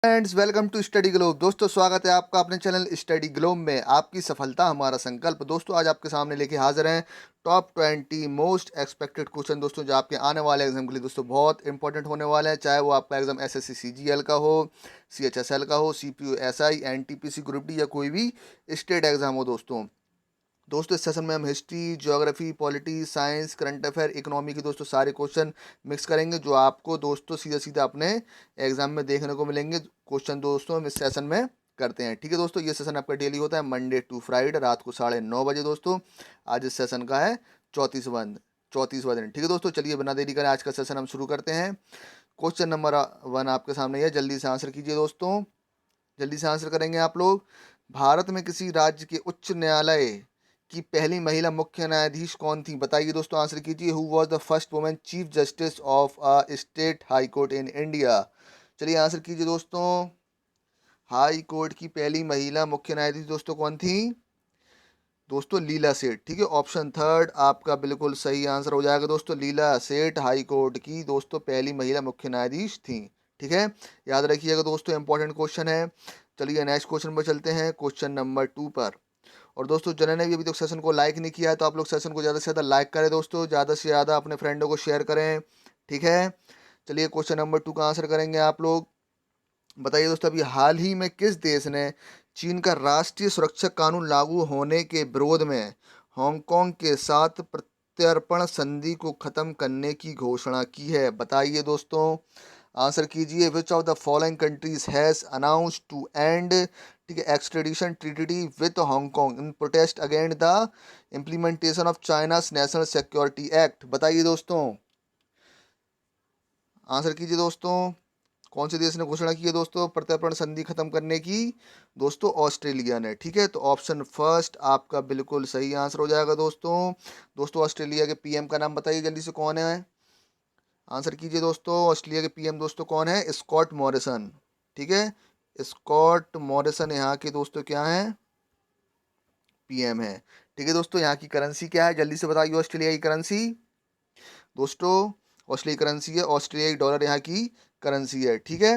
Friends, welcome to Study Globe. दोस्तों, स्वागत है आपका अपने चैनल स्टडी ग्लोब में। आपकी सफलता हमारा संकल्प। दोस्तों, आज आपके सामने लेके हाजिर हैं टॉप 20 मोस्ट एक्सपेक्टेड क्वेश्चन दोस्तों, जो आपके आने वाले एग्जाम के लिए दोस्तों बहुत इंपॉर्टेंट होने वाले हैं। चाहे वो आपका एग्जाम एसएससी सीजीएल का हो, सीएचएसएल का हो, CPU SI, NTPC group D या कोई भी स्टेट एग्जाम हो। दोस्तों इस सेशन में हम history, geography, polity, science, current affair, economy के दोस्तों सारे क्वेश्चन मिक्स करेंगे, जो आपको दोस्तों सीधा सीधा अपने एग्जाम में देखने को मिलेंगे। क्वेश्चन दोस्तों हम इस सेशन में करते हैं। ठीक है दोस्तों, ये सेशन आपका डेली होता है मंडे टू फ्राइडे रात को 9:30 बजे। दोस्तों आज इस सेशन का है 34वां दिन। ठीक है दोस्तों, चलिए बिना देरी करें आज का सेशन हम शुरू करते हैं। क्वेश्चन नंबर 1 आपके सामने है, जल्दी से आंसर कीजिए दोस्तों। जल्दी से आंसर करेंगे आप लोग। भारत में किसी राज्य के उच्च न्यायालय की पहली महिला मुख्य न्यायाधीश कौन थी? बताइए दोस्तों, आंसर कीजिए। Who was the first women chief justice of a state high court in India? चलिए आंसर कीजिए दोस्तों। हाई कोर्ट की पहली महिला मुख्य न्यायाधीश दोस्तों कौन थी? दोस्तों लीला सेठ। ठीक है, ऑप्शन थर्ड आपका बिल्कुल सही आंसर हो जाएगा दोस्तों। लीला सेठ हाई कोर्ट की दोस्तों पहली महिला मुख्य न्यायाधीश थी। ठीक है, याद रखिएगा दोस्तों, इंपॉर्टेंट क्वेश्चन है। चलिए नेक्स्ट क्वेश्चन पर चलते हैं, क्वेश्चन नंबर 2 पर। और दोस्तों जिन्होंने भी अभी तक सेशन को लाइक नहीं किया है, तो आप लोग सेशन को ज़्यादा से ज़्यादा लाइक करें दोस्तों, ज़्यादा से ज़्यादा अपने फ्रेंडों को शेयर करें। ठीक है, चलिए क्वेश्चन नंबर 2 का आंसर करेंगे आप लोग। बताइए दोस्तों, अभी हाल ही में किस देश ने चीन का राष्ट्रीय सुरक्षा कानून लागू होने के विरोध में हांगकांग के साथ प्रत्यर्पण संधि को खत्म करने की घोषणा की है? बताइए दोस्तों, आंसर कीजिए। Which of the following countries has announced to end, ठीक है, extradition treaty with Hong Kong in protest against the implementation of China's national security act? बताइए दोस्तों, आंसर कीजिए दोस्तों। कौन से देश ने घोषणा की है दोस्तों प्रत्यर्पण संधि खत्म करने की? दोस्तों ऑस्ट्रेलिया ने। ठीक है, तो ऑप्शन फर्स्ट आपका बिल्कुल सही आंसर हो जाएगा दोस्तों। दोस्तों ऑस्ट्रेलिया के पीएम का नाम बताइए जल्दी से, कौन है? आंसर कीजिए दोस्तों। ऑस्ट्रेलिया के पीएम दोस्तों कौन है? Scott Morrison. ठीक है, स्कॉट मॉरिसन यहाँ के दोस्तों क्या है? पीएम है। ठीक है दोस्तों, यहाँ की करेंसी क्या है? जल्दी से बताइए ऑस्ट्रेलिया की करेंसी। दोस्तों ऑस्ट्रेलिया करेंसी है, ऑस्ट्रेलियाई डॉलर यहाँ की करेंसी है। ठीक है,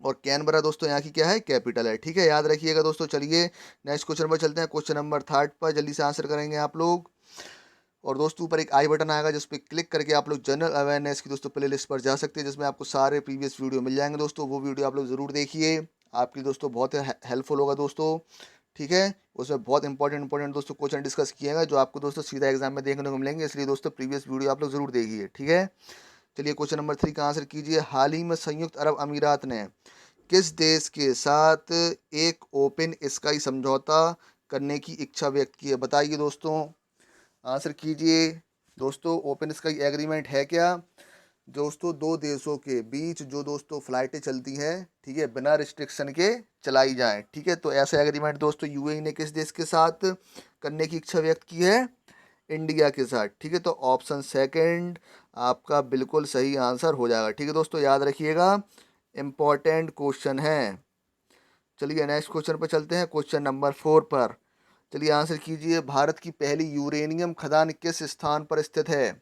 और कैनबरा दोस्तों यहाँ की क्या है? कैपिटल है। ठीक है, याद रखिएगा दोस्तों। चलिए नेक्स्ट क्वेश्चन पर चलते हैं, क्वेश्चन नंबर 3 पर जल्दी से आंसर करेंगे आप लोग। और दोस्तों ऊपर एक आई बटन आएगा, जिस पर क्लिक करके आप लोग जनरल अवेयरनेस की दोस्तों प्लेलिस्ट पर जा सकते हैं, जिसमें आपको सारे प्रीवियस वीडियो मिल जाएंगे दोस्तों। वो वीडियो आप लोग ज़रूर देखिए, आपके दोस्तों बहुत हेल्पफुल होगा दोस्तों। ठीक है, उसमें बहुत इंपॉर्टेंट दोस्तों क्वेश्चन डिस्कस किएगा, जो आपको दोस्तों सीधा एग्जाम में देखने को मिलेंगे। इसलिए दोस्तों प्रीवियस वीडियो आप लोग ज़रूर देखिए। ठीक है, चलिए क्वेश्चन नंबर 3 का आंसर कीजिए। हाल ही में संयुक्त अरब अमीरात ने किस देश के साथ एक ओपन स्काई समझौता करने की इच्छा व्यक्त की है? बताइए दोस्तों, आंसर कीजिए। दोस्तों ओपन स्काई एग्रीमेंट है क्या? दोस्तों दो देशों के बीच जो दोस्तों फ्लाइटें चलती हैं, ठीक है, बिना रिस्ट्रिक्शन के चलाई जाएं। ठीक है, तो ऐसा एग्रीमेंट दोस्तों यूएई ने किस देश के साथ करने की इच्छा व्यक्त की है? इंडिया के साथ। ठीक है, तो ऑप्शन सेकंड आपका बिल्कुल सही आंसर हो जाएगा। ठीक है दोस्तों, याद रखिएगा, इम्पॉर्टेंट क्वेश्चन है। चलिए नेक्स्ट क्वेश्चन पर चलते हैं, क्वेश्चन नंबर 4 पर। चलिए आंसर कीजिए। भारत की पहली यूरेनियम खदान किस स्थान पर स्थित है?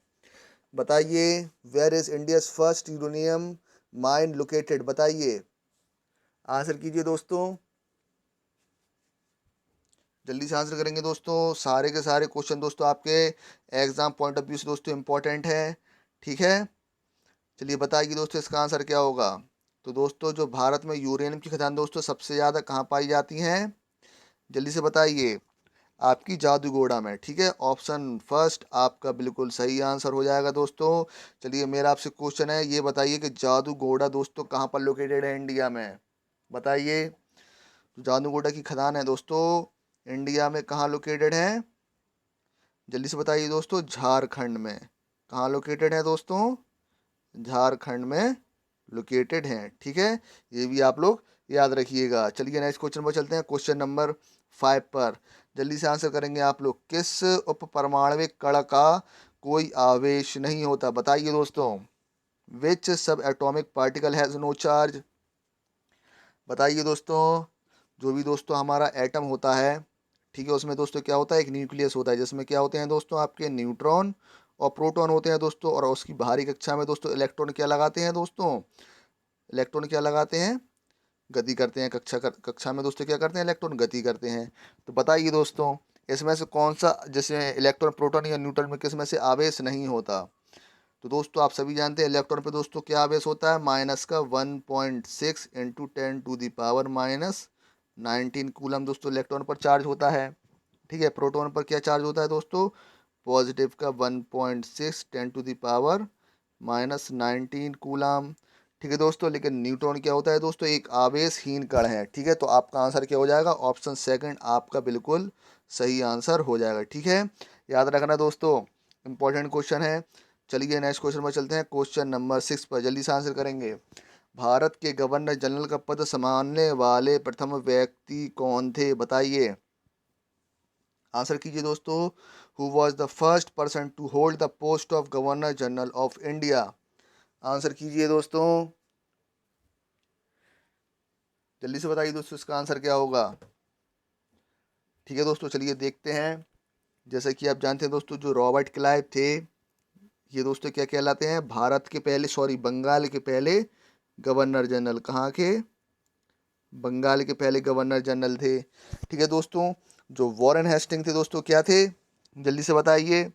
बताइए। Where is India's first uranium mine located? बताइए, आंसर कीजिए दोस्तों। जल्दी से आंसर करेंगे दोस्तों। सारे के सारे क्वेश्चन दोस्तों आपके एग्जाम पॉइंट ऑफ व्यू से दोस्तों इंपॉर्टेंट है। ठीक है, चलिए बताइए दोस्तों इसका आंसर क्या होगा। तो दोस्तों जो भारत में यूरेनियम की खदान दोस्तों सबसे ज़्यादा कहाँ पाई जाती हैं? जल्दी से बताइए। आपकी जादूगोड़ा में। ठीक है, ऑप्शन फर्स्ट आपका बिल्कुल सही आंसर हो जाएगा दोस्तों। चलिए मेरा आपसे क्वेश्चन है, ये बताइए कि जादूगोड़ा दोस्तों कहाँ पर लोकेटेड है इंडिया में? बताइए। तो जादूगोड़ा की खदान है दोस्तों इंडिया में कहाँ लोकेटेड है? जल्दी से बताइए दोस्तों। झारखंड में। कहाँ लोकेटेड है दोस्तों? झारखंड में लोकेटेड हैं। ठीक है, ये भी आप लोग याद रखिएगा। चलिए नेक्स्ट क्वेश्चन पर चलते हैं, क्वेश्चन नंबर 5 पर। जल्दी से आंसर करेंगे आप लोग। किस उप परमाणविक कण का कोई आवेश नहीं होता? बताइए दोस्तों। Which subatomic particle has no charge? बताइए दोस्तों। जो भी दोस्तों हमारा एटम होता है, ठीक है, उसमें दोस्तों क्या होता है? एक न्यूक्लियस होता है, जिसमें क्या होते हैं दोस्तों आपके न्यूट्रॉन और प्रोटॉन होते हैं दोस्तों। और उसकी बाहरी कक्षा में दोस्तों इलेक्ट्रॉन क्या लगाते हैं दोस्तों? इलेक्ट्रॉन क्या लगाते हैं, गति करते हैं। कक्षा में दोस्तों क्या करते हैं, इलेक्ट्रॉन गति करते हैं। तो बताइए दोस्तों इसमें से कौन सा, जिसमें इलेक्ट्रॉन, प्रोटॉन या न्यूट्रॉन में किस में से आवेश नहीं होता। तो दोस्तों आप सभी जानते हैं इलेक्ट्रॉन पे दोस्तों क्या आवेश होता है, माइनस का 1.6 इंटू 10⁻⁻19 कूलम दोस्तों इलेक्ट्रॉन पर चार्ज होता है। ठीक है, प्रोटॉन पर क्या चार्ज होता है दोस्तों, पॉजिटिव का 1.6 10⁻⁻19 कूलम। ठीक है दोस्तों, लेकिन न्यूट्रॉन क्या होता है दोस्तों, एक आवेशहीन कण है। ठीक है, तो आपका आंसर क्या हो जाएगा, ऑप्शन सेकंड आपका बिल्कुल सही आंसर हो जाएगा। ठीक है, याद रखना दोस्तों, इंपॉर्टेंट क्वेश्चन है। चलिए नेक्स्ट क्वेश्चन पर चलते हैं, क्वेश्चन नंबर 6 पर जल्दी से आंसर करेंगे। भारत के गवर्नर जनरल का पद संभालने वाले प्रथम व्यक्ति कौन थे, बताइए। आंसर कीजिए दोस्तों, who was the first person to hold the post of governor general of India. Answer कीजिए दोस्तों, जल्दी से बताइए दोस्तों इसका आंसर क्या होगा। ठीक है दोस्तों, चलिए देखते हैं। जैसे कि आप जानते हैं दोस्तों, जो रॉबर्ट क्लाइव थे, ये दोस्तों क्या कहलाते हैं, भारत के पहले, सॉरी, बंगाल के पहले गवर्नर जनरल। कहाँ के, बंगाल के पहले गवर्नर जनरल थे। ठीक है दोस्तों, जो वॉरेन हेस्टिंग थे दोस्तों क्या थे, जल्दी से बताइए।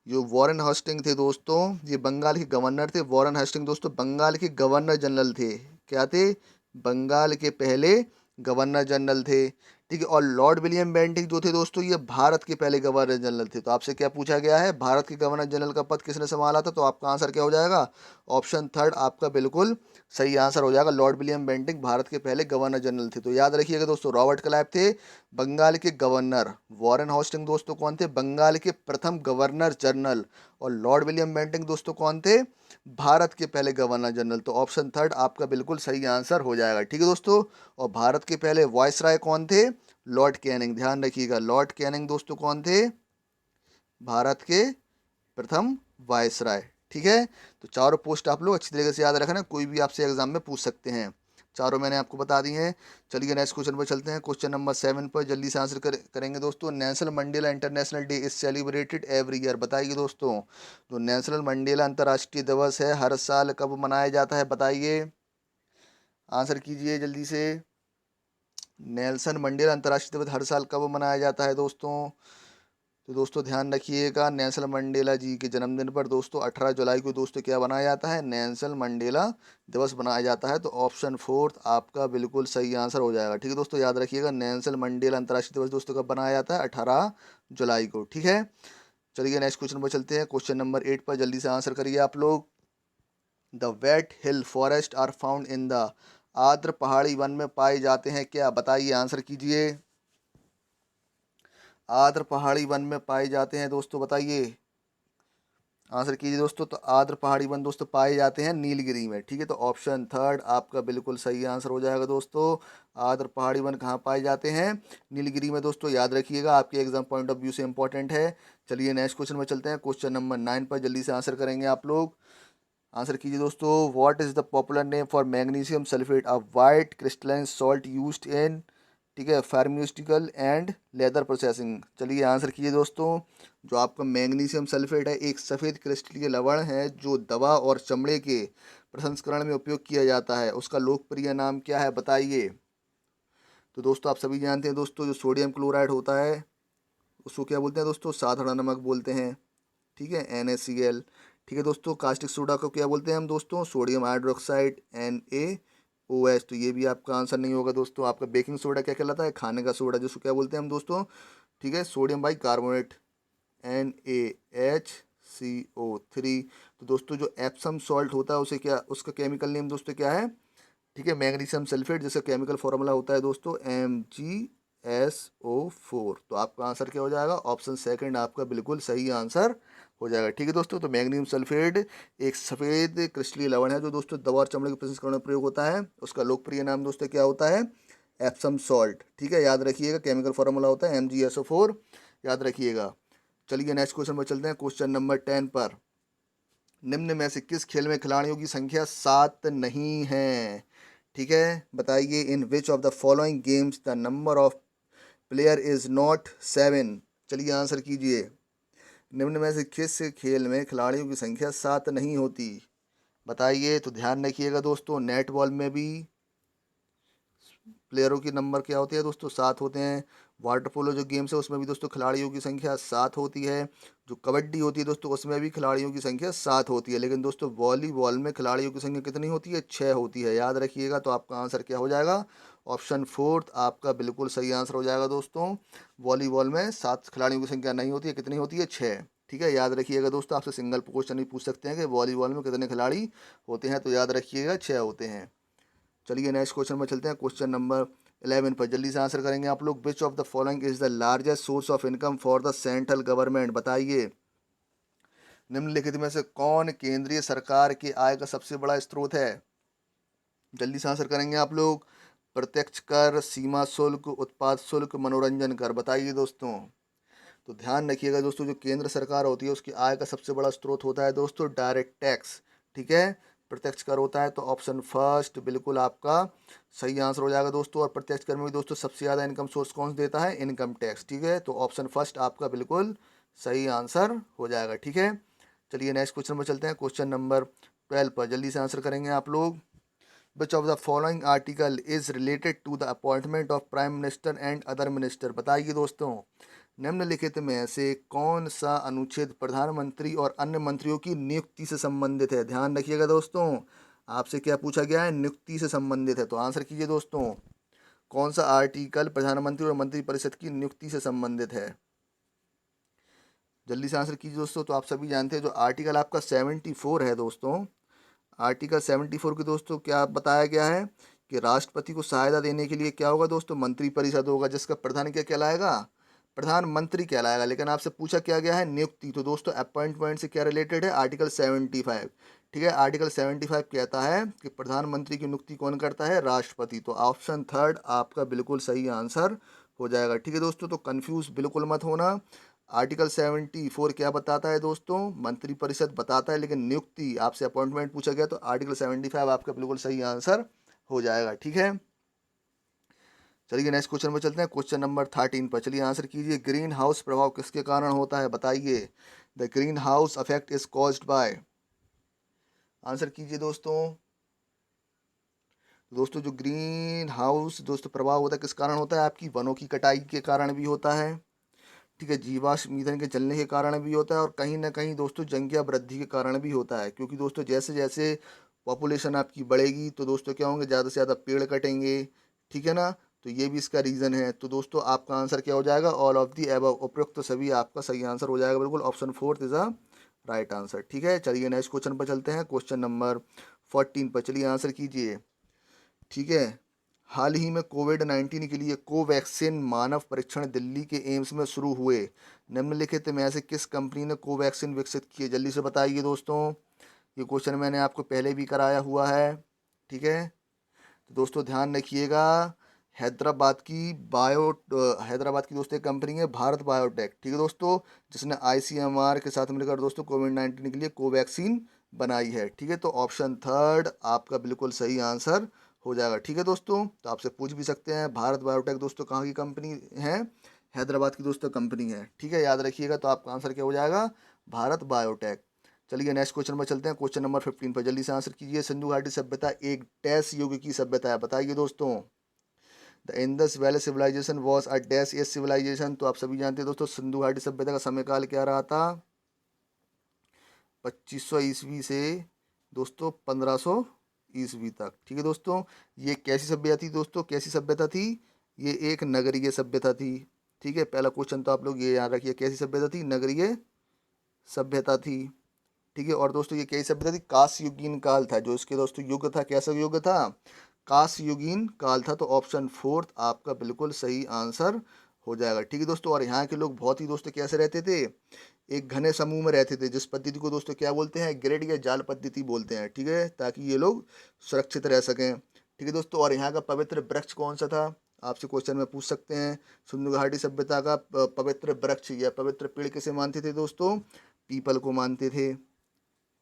जो वॉरेन हेस्टिंग थे दोस्तों, ये बंगाल के गवर्नर थे। वॉरेन हेस्टिंग दोस्तों बंगाल के गवर्नर जनरल थे। क्या थे, बंगाल के पहले गवर्नर जनरल थे। ठीक है, और लॉर्ड विलियम बेंटिक जो थे दोस्तों, ये भारत के पहले गवर्नर जनरल थे। तो आपसे क्या पूछा गया है, भारत के गवर्नर जनरल का पद किसने संभाला था, तो आपका आंसर क्या हो जाएगा, ऑप्शन थर्ड आपका बिल्कुल सही आंसर हो जाएगा। लॉर्ड विलियम बेंटिक भारत के पहले गवर्नर जनरल थे। तो याद रखिएगा दोस्तों, रॉबर्ट क्लाइव थे बंगाल के गवर्नर, वॉरेन हेस्टिंग दोस्तों कौन थे, बंगाल के प्रथम गवर्नर जनरल, और लॉर्ड विलियम बेंटिक दोस्तों कौन थे, भारत के पहले गवर्नर जनरल। तो ऑप्शन थर्ड आपका बिल्कुल सही आंसर हो जाएगा। ठीक है दोस्तों, और भारत के पहले वायसराय कौन थे, लॉर्ड कैनिंग। ध्यान रखिएगा, लॉर्ड कैनिंग दोस्तों कौन थे, भारत के प्रथम वायसराय। ठीक है, तो चारों पोस्ट आप लोग अच्छी तरीके से याद रखना, कोई भी आपसे एग्जाम में पूछ सकते हैं। चारों मैंने आपको बता दी हैं। चलिए नेक्स्ट क्वेश्चन पर चलते हैं, क्वेश्चन नंबर 7 पर जल्दी से आंसर करेंगे दोस्तों। Nelson Mandela international day is celebrated every year. बताइए दोस्तों, जो नेल्सन मंडेला अंतर्राष्ट्रीय दिवस है हर साल कब मनाया जाता है, बताइए। आंसर कीजिए जल्दी से। नेल्सन मंडेला अंतर्राष्ट्रीय दिवस हर साल कब मनाया जाता है दोस्तों। तो दोस्तों ध्यान रखिएगा, नेल्सन मंडेला जी के जन्मदिन पर दोस्तों 18 जुलाई को दोस्तों क्या बनाया जाता है, नेल्सन मंडेला दिवस बनाया जाता है। तो ऑप्शन फोर्थ आपका बिल्कुल सही आंसर हो जाएगा। ठीक है दोस्तों, याद रखिएगा, नेल्सन मंडेला अंतर्राष्ट्रीय दिवस दोस्तों कब बनाया जाता है, 18 जुलाई को। ठीक है, चलिए नेक्स्ट क्वेश्चन पर चलते हैं, क्वेश्चन नंबर 8 पर जल्दी से आंसर करिए आप लोग। The wet hill forest are found in the, आर्द्र पहाड़ी वन में पाए जाते हैं क्या, बताइए। आंसर कीजिए, आर्द्र पहाड़ी वन में पाए जाते हैं दोस्तों, बताइए। आंसर कीजिए दोस्तों, तो आर्द्र पहाड़ी वन दोस्तों पाए जाते हैं नीलगिरी में। ठीक है, तो ऑप्शन थर्ड आपका बिल्कुल सही आंसर हो जाएगा दोस्तों। आर्द्र पहाड़ी वन कहाँ पाए जाते हैं, नीलगिरी में दोस्तों, याद रखिएगा, आपके एग्जाम पॉइंट ऑफ व्यू से इंपॉर्टेंट है। चलिए नेक्स्ट क्वेश्चन में चलते हैं, क्वेश्चन नंबर 9 पर जल्दी से आंसर करेंगे आप लोग। आंसर कीजिए दोस्तों, what is the popular name for magnesium sulphate, a white crystalline salt used in, ठीक है, फार्मास्यूटिकल एंड लेदर प्रोसेसिंग। चलिए आंसर कीजिए दोस्तों, जो आपका मैग्नीशियम सल्फेट है एक सफ़ेद क्रिस्टलीय लवण है जो दवा और चमड़े के प्रसंस्करण में उपयोग किया जाता है। उसका लोकप्रिय नाम क्या है, बताइए। तो दोस्तों आप सभी जानते हैं दोस्तों, जो सोडियम क्लोराइड होता है उसको क्या बोलते हैं दोस्तों, साधारण नमक बोलते हैं। ठीक है, NaCl। ठीक है दोस्तों, कास्टिक सोडा को क्या बोलते हैं हम दोस्तों, सोडियम हाइड्रोक्साइड, NaOH। तो ये भी आपका आंसर नहीं होगा दोस्तों। आपका बेकिंग सोडा क्या कहलाता है, खाने का सोडा, जिसको क्या बोलते हैं हम दोस्तों, ठीक है, सोडियम बाई कार्बोनेट, NaHCO3। तो दोस्तों जो एप्सम सॉल्ट होता है उसे क्या, उसका केमिकल नेम दोस्तों क्या है, ठीक है, मैग्नीशियम सल्फेट, जिसका केमिकल फॉर्मूला होता है दोस्तों MgSO4। तो आपका आंसर क्या हो जाएगा, ऑप्शन सेकंड आपका बिल्कुल सही आंसर हो जाएगा। ठीक है दोस्तों, तो मैग्नीशियम सल्फेट एक सफ़ेद क्रिस्टलीय लवण है जो दोस्तों दवा और चमड़े के प्रसंस्करण में प्रयोग होता है। उसका लोकप्रिय नाम दोस्तों क्या होता है, एप्सम सॉल्ट। ठीक है, याद रखिएगा, केमिकल फॉर्मूला होता है MgSO4, याद रखिएगा। चलिए नेक्स्ट क्वेश्चन पर चलते हैं, क्वेश्चन नंबर 10 पर। निम्न में से किस खेल में खिलाड़ियों की संख्या 7 नहीं है, ठीक है, बताइए। In which of the following games the number of player is not 7। चलिए आंसर कीजिए, निम्न में से किस खेल में खिलाड़ियों की संख्या 7 नहीं होती। बताइए। तो ध्यान रखिएगा दोस्तों, नेट बॉल में भी प्लेयरों की नंबर क्या होती है दोस्तों, 7 होते हैं। वाटर पोलो जो गेम्स है उसमें भी दोस्तों खिलाड़ियों की संख्या 7 होती है। जो कबड्डी होती है दोस्तों उसमें भी खिलाड़ियों की संख्या 7 होती है। लेकिन दोस्तों वॉलीबॉल में खिलाड़ियों की संख्या कितनी होती है, 6 होती है। याद रखिएगा। तो आपका आंसर क्या हो जाएगा, ऑप्शन फोर्थ आपका बिल्कुल सही आंसर हो जाएगा दोस्तों। वॉलीबॉल में 7 खिलाड़ियों की संख्या नहीं होती है, कितनी होती है, 6। ठीक है, याद रखिएगा दोस्तों। आपसे सिंगल क्वेश्चन भी पूछ सकते हैं कि वॉलीबॉल में कितने खिलाड़ी होते हैं, तो याद रखिएगा 6 होते हैं। चलिए नेक्स्ट क्वेश्चन में चलते हैं। क्वेश्चन नंबर 11 पर जल्दी से आंसर करेंगे आप लोग। Which of the following is the largest source of income for the central government. बताइए, निम्नलिखित में से कौन केंद्रीय सरकार की आय का सबसे बड़ा स्रोत है। जल्दी से आंसर करेंगे आप लोग। प्रत्यक्ष कर, सीमा शुल्क, उत्पाद शुल्क, मनोरंजन कर। बताइए दोस्तों। तो ध्यान रखिएगा दोस्तों, जो केंद्र सरकार होती है उसकी आय का सबसे बड़ा स्रोत होता है दोस्तों डायरेक्ट टैक्स। ठीक है, प्रत्यक्ष कर होता है। तो ऑप्शन फर्स्ट बिल्कुल आपका सही आंसर हो जाएगा दोस्तों। और प्रत्यक्ष कर में भी दोस्तों सबसे ज़्यादा इनकम सोर्स कौन सा देता है, इनकम टैक्स। ठीक है, तो ऑप्शन फर्स्ट आपका बिल्कुल सही आंसर हो जाएगा। ठीक है, चलिए नेक्स्ट क्वेश्चन पर चलते हैं। क्वेश्चन नंबर 12 पर जल्दी से आंसर करेंगे आप लोग। Which of the following article is related to the appointment of prime minister and other minister. बताइए दोस्तों, निम्नलिखित में से कौन सा अनुच्छेद प्रधानमंत्री और अन्य मंत्रियों की नियुक्ति से संबंधित है। ध्यान रखिएगा दोस्तों, आपसे क्या पूछा गया है, नियुक्ति से संबंधित है। तो आंसर कीजिए दोस्तों, कौन सा आर्टिकल प्रधानमंत्री और मंत्रिपरिषद की नियुक्ति से संबंधित है। जल्दी से आंसर कीजिए दोस्तों। तो आप सभी जानते हैं जो आर्टिकल आपका 74 है दोस्तों, आर्टिकल 74 के दोस्तों क्या बताया गया है कि राष्ट्रपति को सहायता देने के लिए क्या होगा दोस्तों, मंत्रिपरिषद होगा, जिसका प्रधान क्या कहलाएगा, प्रधानमंत्री कहलाएगा। लेकिन आपसे पूछा क्या गया है, नियुक्ति। तो दोस्तों अपॉइंटमेंट से क्या रिलेटेड है, आर्टिकल 75। ठीक है, आर्टिकल 75 कहता है कि प्रधानमंत्री की नियुक्ति कौन करता है, राष्ट्रपति। तो ऑप्शन थर्ड आपका बिल्कुल सही आंसर हो जाएगा। ठीक है दोस्तों, तो कंफ्यूज बिल्कुल मत होना। आर्टिकल 74 क्या बताता है दोस्तों, मंत्रिपरिषद बताता है, लेकिन नियुक्ति आपसे अपॉइंटमेंट पूछा गया तो आर्टिकल 75 आपका बिल्कुल सही आंसर हो जाएगा। ठीक है, चलिए नेक्स्ट क्वेश्चन पर चलते हैं। क्वेश्चन नंबर 13 पर चलिए आंसर कीजिए। ग्रीन हाउस प्रभाव किसके कारण होता है। बताइए, the green house affect is caused by. Answer कीजिए दोस्तों। दोस्तों जो ग्रीन हाउस दोस्तों प्रभाव होता है किस कारण होता है, आपकी वनों की कटाई के कारण भी होता है। ठीक है, जीवाश्म ईंधन के जलने के कारण भी होता है, और कहीं ना कहीं दोस्तों जनसंख्या वृद्धि के कारण भी होता है। क्योंकि दोस्तों जैसे जैसे पॉपुलेशन आपकी बढ़ेगी तो दोस्तों क्या होंगे, ज़्यादा से ज़्यादा पेड़ कटेंगे। ठीक है ना, तो ये भी इसका रीज़न है। तो दोस्तों आपका आंसर क्या हो जाएगा, ऑल ऑफ दी एबव, उपयुक्त तो सभी आपका सही आंसर हो जाएगा बिल्कुल। Option fourth is a right answer. ठीक है, चलिए नेक्स्ट क्वेश्चन पर चलते हैं। क्वेश्चन नंबर 14 पर चलिए आंसर कीजिए। ठीक है, हाल ही में कोविड-19 के लिए कोवैक्सीन मानव परीक्षण दिल्ली के एम्स में शुरू हुए। निम्नलिखित में से किस कंपनी ने कोवैक्सीन विकसित की है। जल्दी से बताइए दोस्तों, ये क्वेश्चन मैंने आपको पहले भी कराया हुआ है। ठीक है, तो दोस्तों ध्यान रखिएगा। हैदराबाद की हैदराबाद की दोस्तों एक कंपनी है भारत बायोटेक। ठीक है दोस्तों, जिसने आईसीएमआर के साथ मिलकर दोस्तों कोविड-19 के लिए कोवैक्सीन बनाई है। ठीक है, तो ऑप्शन थर्ड आपका बिल्कुल सही आंसर हो जाएगा। ठीक है दोस्तों, तो आपसे पूछ भी सकते हैं भारत बायोटेक दोस्तों कहाँ की कंपनी है, हैदराबाद की दोस्तों कंपनी है। ठीक है, याद रखिएगा। तो आपका आंसर क्या हो जाएगा, भारत बायोटेक। चलिए नेक्स्ट क्वेश्चन पर चलते हैं। क्वेश्चन नंबर 15 पर जल्दी से आंसर कीजिए। सिंधु घाटी सभ्यता एक डैश युग की सभ्यता है। बताइए दोस्तों, the Indus valley civilisation was a dash age civilisation. तो आप सभी जानते हैं दोस्तों सिंधु घाटी सभ्यता का समय काल क्या रहा था, 2500 ईस्वी से दोस्तों 1500 ईस्वी तक। ठीक है दोस्तों, ये कैसी सभ्यता थी दोस्तों, कैसी सभ्यता थी, ये एक नगरीय सभ्यता थी। ठीक है, पहला क्वेश्चन तो आप लोग ये याद रखिए, कैसी सभ्यता थी, नगरीय सभ्यता थी। ठीक है, और दोस्तों ये कैसी सभ्यता थी, कांस्य युगीन काल था जो इसके दोस्तों युग था। कैसा युग था, कांस्य युगीन काल था। तो ऑप्शन फोर्थ आपका बिल्कुल सही आंसर हो जाएगा। ठीक है दोस्तों, और यहाँ के लोग बहुत ही दोस्तों कैसे रहते थे, एक घने समूह में रहते थे, जिस पद्धति को दोस्तों क्या बोलते हैं, ग्रिड या जाल पद्धति बोलते हैं। ठीक है, ताकि ये लोग सुरक्षित रह सकें। ठीक है दोस्तों, और यहाँ का पवित्र वृक्ष कौन सा था, आपसे क्वेश्चन में पूछ सकते हैं। सिंधु घाटी सभ्यता का पवित्र वृक्ष या पवित्र पेड़ किसे मानते थे दोस्तों, पीपल को मानते थे।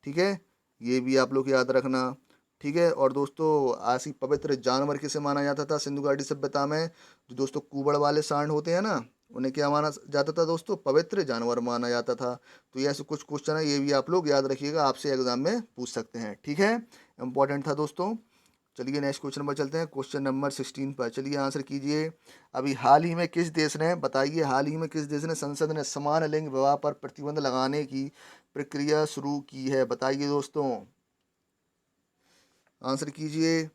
ठीक है, ये भी आप लोग याद रखना। ठीक है, और दोस्तों ऐसी पवित्र जानवर किसे माना जाता था सिंधु घाटी सभ्यता में, जो दोस्तों कुबड़ वाले सांड होते हैं ना, उन्हें क्या माना जाता था दोस्तों? पवित्र जानवर माना जाता था। तो ये ऐसे कुछ क्वेश्चन है, ये भी आप लोग याद रखिएगा, आपसे एग्जाम में पूछ सकते हैं। ठीक है, इंपॉर्टेंट था दोस्तों। चलिए नेक्स्ट क्वेश्चन पर चलते हैं, क्वेश्चन नंबर 16 पर। चलिए आंसर कीजिए। अभी हाल ही में किस देश ने, बताइए, हाल ही में किस देश ने संसद ने समान लिंग विवाह पर प्रतिबंध लगाने की प्रक्रिया शुरू की है? बताइए दोस्तों, आंसर कीजिए।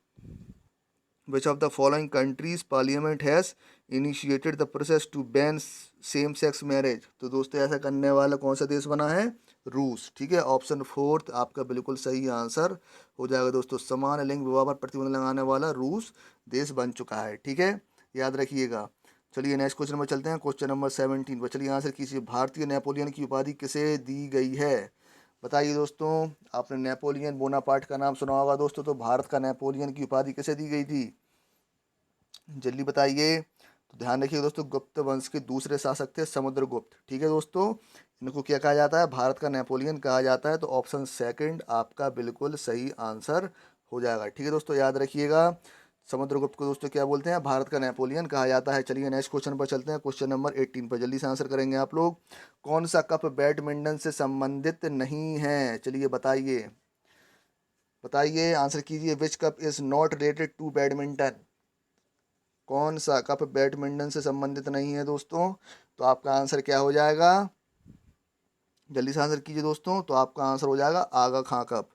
Which of the following countries parliament has initiated the process to ban same sex marriage? तो दोस्तों ऐसा करने वाला कौन सा देश बना है? रूस। ठीक है, ऑप्शन फोर्थ आपका बिल्कुल सही आंसर हो जाएगा दोस्तों। समान लिंग विवाह पर प्रतिबंध लगाने वाला रूस देश बन चुका है। ठीक है, याद रखिएगा। चलिए नेक्स्ट क्वेश्चन में चलते हैं, क्वेश्चन नंबर 17 पर। चलिए आंसर कीजिए। भारतीय नेपोलियन की उपाधि किसे दी गई है? बताइए दोस्तों, आपने नेपोलियन बोनापार्ट का नाम सुना होगा दोस्तों, तो भारत का नेपोलियन की उपाधि किसे दी गई थी? जल्दी बताइए। तो ध्यान रखिए दोस्तों, गुप्त वंश के दूसरे शासक थे समुद्रगुप्त। ठीक है दोस्तों, इनको क्या कहा जाता है? भारत का नेपोलियन कहा जाता है। तो ऑप्शन सेकंड आपका बिल्कुल सही आंसर हो जाएगा। ठीक है दोस्तों, याद रखिएगा, समुद्रगुप्त को दोस्तों क्या बोलते हैं? भारत का नेपोलियन कहा जाता है। चलिए नेक्स्ट क्वेश्चन पर चलते हैं, क्वेश्चन नंबर 18 पर। जल्दी से आंसर करेंगे आप लोग। कौन सा कप बैडमिंटन से संबंधित नहीं है? चलिए बताइए, बताइए, आंसर कीजिए। Which cup is not related to badminton? कौन सा कप बैडमिंटन से संबंधित नहीं है दोस्तों? तो आपका आंसर क्या हो जाएगा? जल्दी से आंसर कीजिए दोस्तों। तो आपका आंसर हो जाएगा आगा खां कप।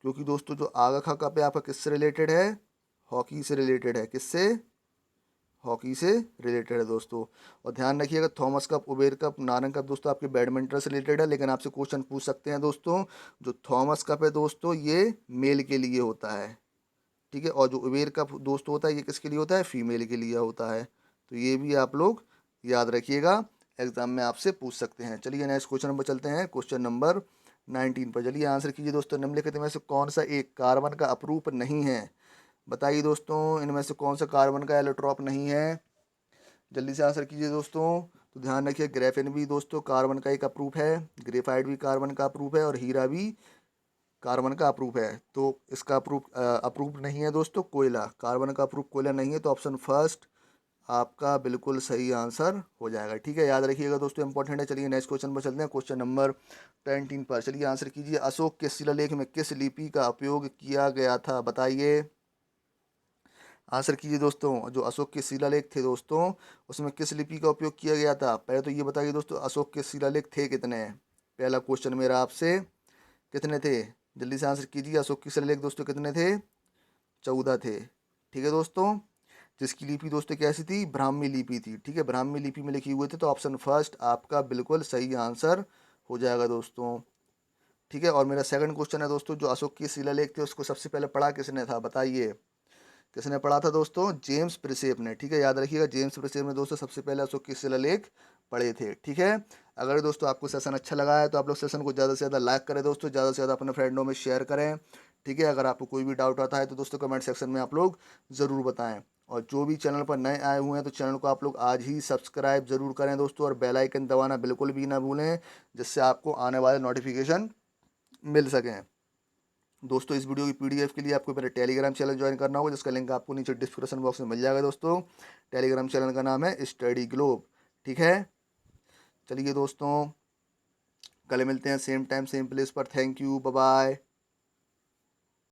क्योंकि दोस्तों जो आगा खां कप है आपका किससे रिलेटेड है? हॉकी से रिलेटेड है। किससे? हॉकी से रिलेटेड है दोस्तों। और ध्यान रखिएगा, Thomas cup, Uber cup, Narang cup दोस्तों आपके बैडमिंटन से रिलेटेड है। लेकिन आपसे क्वेश्चन पूछ सकते हैं दोस्तों, जो थॉमस कप है दोस्तों ये मेल के लिए होता है। ठीक है, और जो उबेर का दोस्त होता है ये किसके लिए होता है? फीमेल के लिए होता है। तो ये भी आप लोग याद रखिएगा, एग्जाम में आपसे पूछ सकते हैं। चलिए नेक्स्ट क्वेश्चन नंबर चलते हैं, क्वेश्चन नंबर 19 पर। चलिए आंसर कीजिए दोस्तों। निम्नलिखित में से कौन सा एक कार्बन का अपरूप नहीं है? बताइए दोस्तों, इनमें से कौन सा कार्बन का एलोट्रॉप नहीं है? जल्दी से आंसर कीजिए दोस्तों। तो ध्यान रखिए, ग्रेफिन भी दोस्तों कार्बन का एक अपरूप है, ग्रेफाइट भी कार्बन का अपरूप है, और हीरा भी कार्बन का अप्रूव है। तो इसका अप्रूव नहीं है दोस्तों कोयला, कार्बन का अप्रूव कोयला नहीं है। तो ऑप्शन फर्स्ट आपका बिल्कुल सही आंसर हो जाएगा। ठीक है, याद रखिएगा दोस्तों, इंपॉर्टेंट है। चलिए नेक्स्ट क्वेश्चन पर चलते हैं, क्वेश्चन नंबर 20 पर। चलिए आंसर कीजिए। अशोक के शिलालेख में किस लिपि का उपयोग किया गया था? बताइए, आंसर कीजिए दोस्तों। जो अशोक के शिलालेख थे दोस्तों, उसमें किस लिपि का उपयोग किया गया था? पहले तो ये बताइए दोस्तों, अशोक के शिलालेख थे कितने? पहला क्वेश्चन मेरा आपसे, कितने थे? जल्दी से आंसर कीजिए। अशोक के शिलालेख दोस्तों कितने थे? 14 थे। ठीक है दोस्तों, जिसकी लिपि दोस्तों कैसी थी? ब्राह्मी लिपि थी। ठीक है, ब्राह्मी लिपि में लिखे हुए थे। तो ऑप्शन फर्स्ट आपका बिल्कुल सही आंसर हो जाएगा दोस्तों। ठीक है, और मेरा सेकंड क्वेश्चन है दोस्तों, जो अशोक के शिलालेख थे उसको सबसे पहले पढ़ा किसने था? बताइए, किसने पढ़ा था दोस्तों? जेम्स प्रिसेप ने। ठीक है, याद रखिएगा, जेम्स प्रिसेप ने दोस्तों सबसे पहले अशोक के शिलालेख पढ़े थे। ठीक है, अगर दोस्तों आपको सेशन अच्छा लगा है तो आप लोग सेशन को ज़्यादा से ज़्यादा लाइक करें दोस्तों, ज़्यादा से ज़्यादा अपने फ्रेंडों में शेयर करें। ठीक है, अगर आपको कोई भी डाउट आता है तो दोस्तों कमेंट सेक्शन में आप लोग ज़रूर बताएं। और जो भी चैनल पर नए आए हुए हैं तो चैनल को आप लोग आज ही सब्सक्राइब ज़रूर करें दोस्तों, और बेल आइकन दबाना बिल्कुल भी ना भूलें, जिससे आपको आने वाले नोटिफिकेशन मिल सकें। दोस्तों इस वीडियो की पीडीएफ के लिए आपको मेरा टेलीग्राम चैनल ज्वाइन करना होगा, जिसका लिंक आपको नीचे डिस्क्रिप्शन बॉक्स में मिल जाएगा दोस्तों। टेलीग्राम चैनल का नाम है स्टडी ग्लोब। ठीक है, चलिए दोस्तों, कल मिलते हैं सेम टाइम सेम प्लेस पर। Thank you, bye bye.